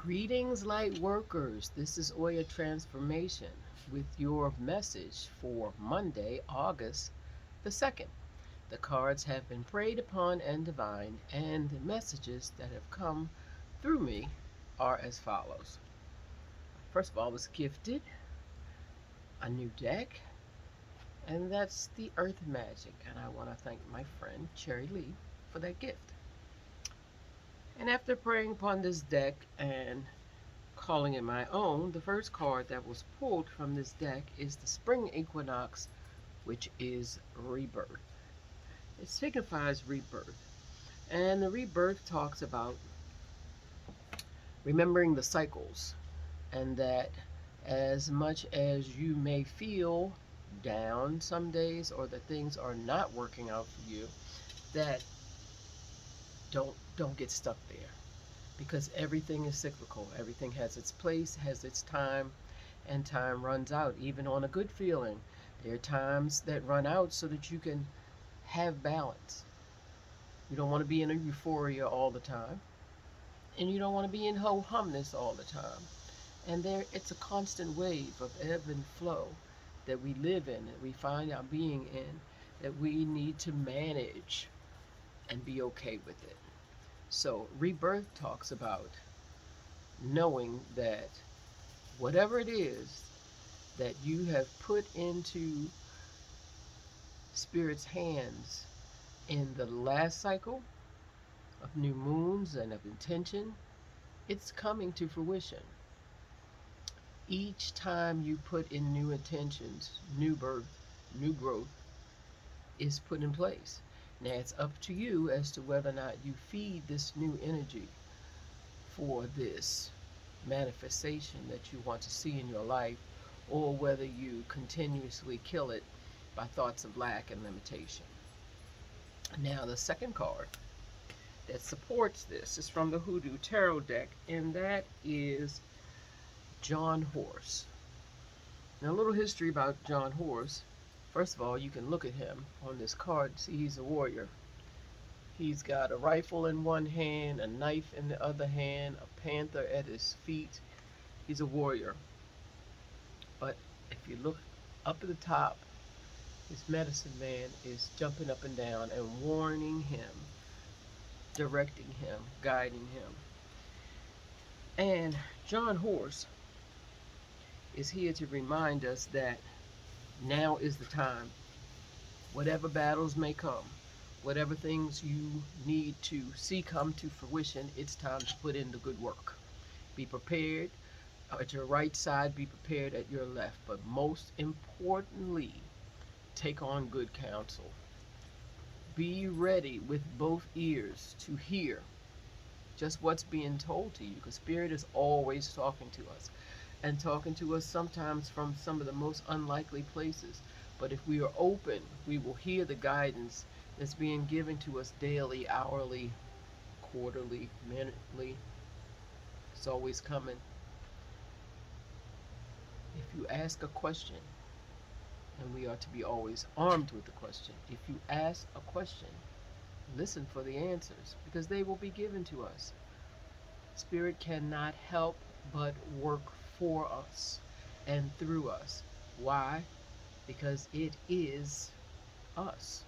Greetings, light workers. This is Oya Transformation with your message for Monday, August the 2nd. The cards have been prayed upon and divined, and the messages that have come through me are as follows. First of all, I was gifted a new deck, and that's the Earth Magic. And I want to thank my friend Cherry Lee for that gift. And after praying upon this deck and calling it my own, the first card that was pulled from this deck is the Spring Equinox, which is rebirth. It signifies rebirth. And the rebirth talks about remembering the cycles, and that as much as you may feel down some days or that things are not working out for you, that don't get stuck there, because everything is cyclical. Everything has its place, has its time, and time runs out. Even on a good feeling, there are times that run out so that you can have balance. You don't want to be in a euphoria all the time, and you don't want to be in ho-humness all the time. And it's a constant wave of ebb and flow that we live in, that we find our being in, that we need to manage and be okay with it. So rebirth talks about knowing that whatever it is that you have put into Spirit's hands in the last cycle of new moons and of intention, it's coming to fruition. Each time you put in new intentions, new birth, new growth is put in place. Now it's up to you as to whether or not you feed this new energy for this manifestation that you want to see in your life, or whether you continuously kill it by thoughts of lack and limitation. Now, the second card that supports this is from the Hoodoo Tarot deck, and that is John Horse. Now, a little history about John Horse. First of all, you can look at him on this card. See, he's a warrior. He's got a rifle in one hand, a knife in the other hand, a panther at his feet. He's a warrior. But if you look up at the top, his medicine man is jumping up and down and warning him, directing him, guiding him. And John Horse is here to remind us that now is the time. Whatever battles may come, whatever things you need to see come to fruition, it's time to put in the good work. Be prepared at your right side, be prepared at your left. But most importantly, take on good counsel. Be ready with both ears to hear just what's being told to you, because Spirit is always talking to us, and talking to us sometimes from some of the most unlikely places. But if we are open, we will hear the guidance that's being given to us daily, hourly, quarterly, minutely. It's always coming. If you ask a question, and we are to be always armed with the question, if you ask a question, listen for the answers, because they will be given to us. Spirit cannot help but work for us and through us. Why? Because it is us.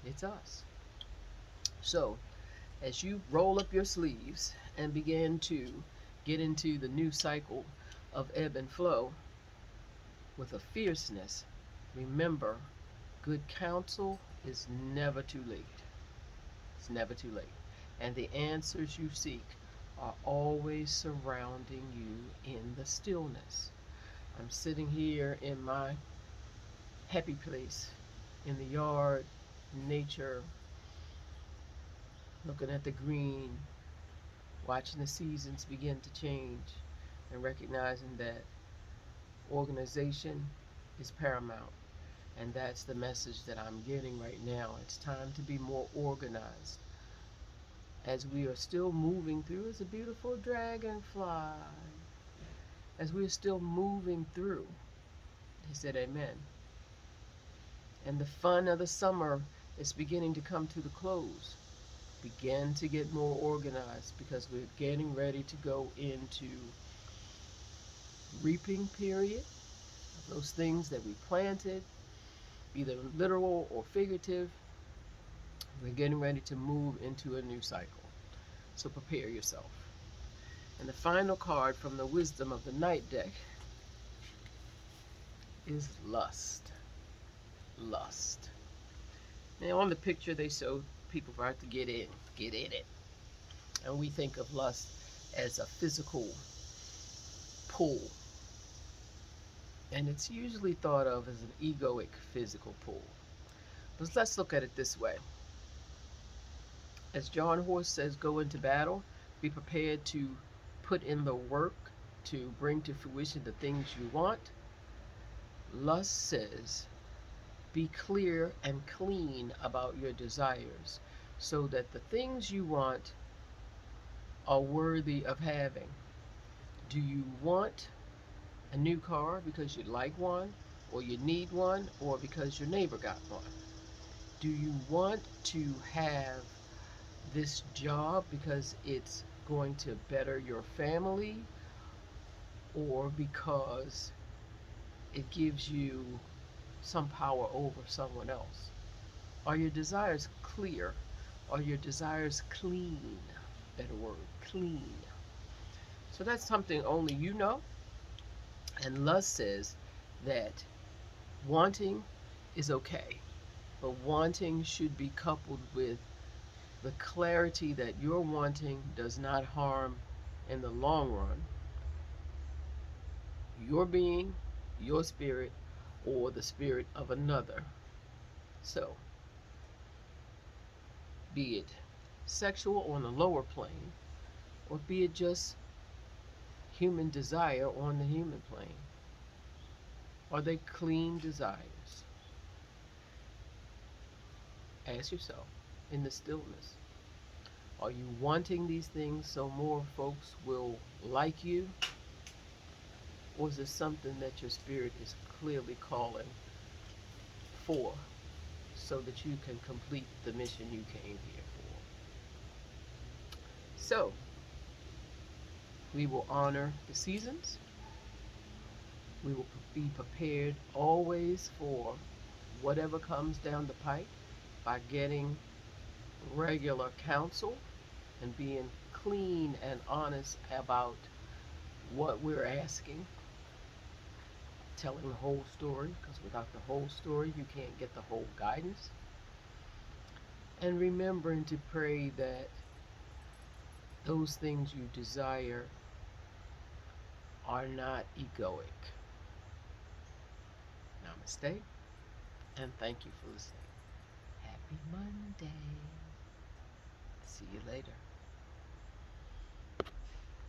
It's us. So, as you roll up your sleeves and begin to get into the new cycle of ebb and flow with a fierceness, remember, good counsel is never too late. It's never too late. And the answers you seek are always surrounding you in the stillness. I'm sitting here in my happy place, in the yard, nature, looking at the green, watching the seasons begin to change, and recognizing that organization is paramount. And that's the message that I'm getting right now. It's time to be more organized. As we are still moving through, it's a beautiful dragonfly. As we are still moving through, he said amen. And the fun of the summer is beginning to come to the close. begin to get more organized because we're getting ready to go into reaping period. Those things that we planted, either literal or figurative, we're getting ready to move into a new cycle. So prepare yourself. And the final card from the Wisdom of the Night deck is lust. Lust. Now on the picture they show people about to get in it. And we think of lust as a physical pull. And it's usually thought of as an egoic physical pull. But let's look at it this way. As John Horst says, go into battle, be prepared to put in the work to bring to fruition the things you want. Lust says, be clear and clean about your desires so that the things you want are worthy of having. Do you want a new car because you like one, or you need one, or because your neighbor got one? Do you want to have this job because it's going to better your family, or because it gives you some power over someone else? Are your desires clear? Are your desires clean? Better word, clean. So that's something only you know. And lust says that wanting is okay, but wanting should be coupled with the clarity that your wanting does not harm in the long run your being, your spirit, or the spirit of another. So, be it sexual on the lower plane, or be it just human desire on the human plane. Are they clean desires? Ask yourself in the stillness. Are you wanting these things so more folks will like you? Or is it something that your spirit is clearly calling for so that you can complete the mission you came here for? So, we will honor the seasons. We will be prepared always for whatever comes down the pipe by getting regular counsel and being clean and honest about what we're asking, telling the whole story, because without the whole story you can't get the whole guidance, and remembering to pray that those things you desire are not egoic. Namaste, and thank you for listening. Happy Monday. See you later.